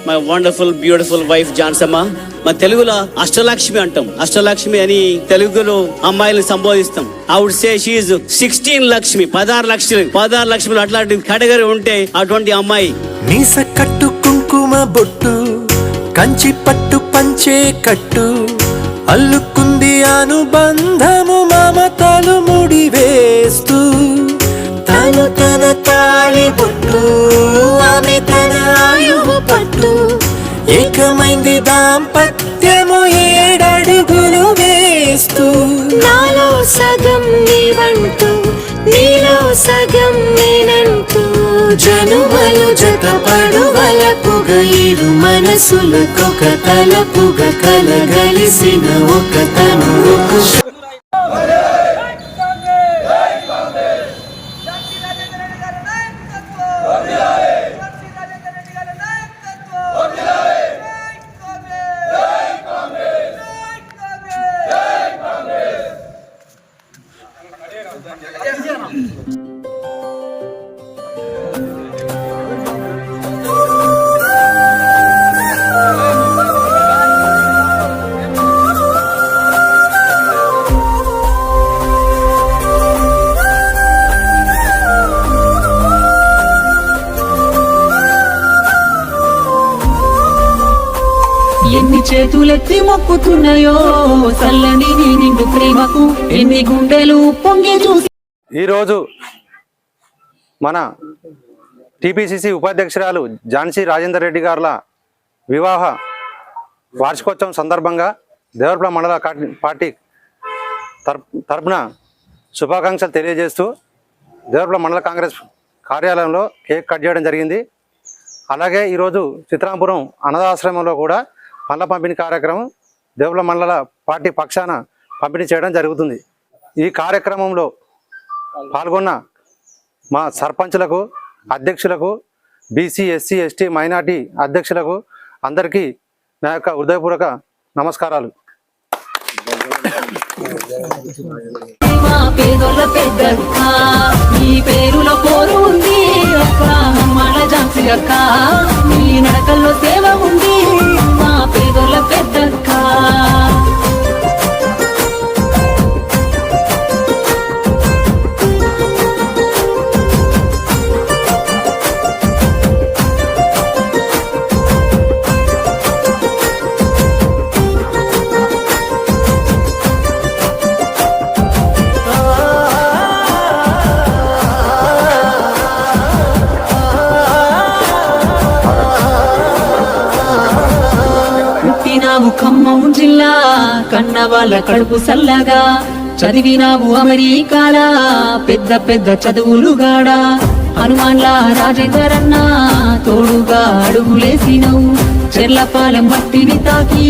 My wonderful beautiful wife Jansamma. మన తెలుగులో అష్టలక్ష్మి అంటాం. అష్టలక్ష్మి అని తెలుగులో అమ్మాయిని సంబోధిస్తాం. I would say she is 16 Lakshmi, 16 లక్ష్మిలు అట్లాంటి కేటగిరీ ఉంటే అటువంటి అమ్మాయి. మీస కట్టు కుంకుమ బొట్టు, కంచి పట్టు పంచే కట్టు, అల్లుకుంది అనుబంధము మమతలు ముడివేస్తూ, తను తన తాళి బొట్టు, ఆమె తన ఆయువు పట్టు, ఏకమైంది దాంపత్యము 7 అడుగులు వేస్తూ. నాలో సగం నీవంటూ, నీలో సగం నేనంటూ, జనుమలు జతపడువలపుగ ఇరు మనసులకొక తలపుగ కలగలిసిన ఒక తనువుకు. ఎన్ని చేతులెత్తి మొక్కుతున్నాయో చల్లని నిండు ప్రేమకు, ఎన్ని గుండెలు పొంగి చూసి. ఈరోజు మన టిపిసిసి ఉపాధ్యక్షురాలు ఝాన్సీ రాజేందర్ రెడ్డి గారుల వివాహ వార్షికోత్సవం సందర్భంగా దేవరపల్లి మండల పార్టీ తరపున శుభాకాంక్షలు తెలియజేస్తూ దేవరపల్లి మండల కాంగ్రెస్ కార్యాలయంలో కేక్ కట్ చేయడం జరిగింది. అలాగే ఈరోజు చిత్రాంపురం అనాథాశ్రమంలో కూడా పండ్ల పంపిణీ కార్యక్రమం దేవరపల్లి మండల పార్టీ పక్షాన పంపిణీ చేయడం జరుగుతుంది. ఈ కార్యక్రమంలో పాల్గొన్న మా సర్పంచులకు, అధ్యక్షులకు, బీసీ, ఎస్సీ, ఎస్టీ, మైనార్టీ అధ్యక్షులకు అందరికీ నా యొక్క హృదయపూర్వక నమస్కారాలు. నడకల్లో సేవ ఉంది మా పేదోళ్ళ పెద్దక్క. పుట్టినావు ఖమ్మం జిల్లా, కన్న వాళ్ళ కడుపు సల్లగా, చదివినావు అమెరికాల పెద్ద పెద్ద చదువులుగాడా. హనుమాన్ల రాజేందర్ అన్న తోడుగా అడుగులేసినవు, చెర్లపాలెం మట్టిని తాకి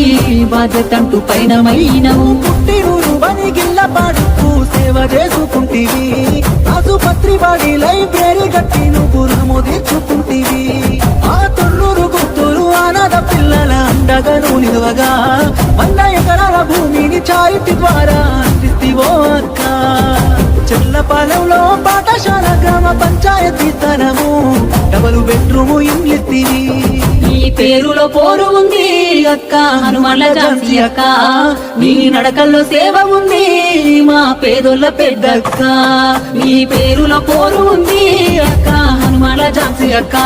బాధ్యతంటూ పైనమైనవు. పుట్టినూరు బనిగిల్ల పాడుకు సేవ చేసుకుంటివి, ఆసుపత్రి వాడి లైబ్రరీ కట్టి నువ్వు రుణము తీర్చుకుంటివి. ఆ తొన్నూరు గుర్తులు అనాథ పిల్లల అండగను నిలువగా 100 ఎకరాల భూమిని చారిటీ ద్వారా అందిస్తివో అక్క. చెర్లపాలెంలో పాఠశాల, గ్రామ పంచాయతీ తనము, డబుల్ బెడ్రూమ్ ఇల్లిస్తివి. నీ పేరులో పోరు ఉంది అక్క, హనుమాన్ల ఝాన్సీ అక్క. నీ నడకల్లో సేవ ఉంది మా పేదోళ్ళ పెద్దక్క. నీ పేరులో పోరు ఉంది అక్క, హనుమాన్ల ఝాన్సీ అక్క.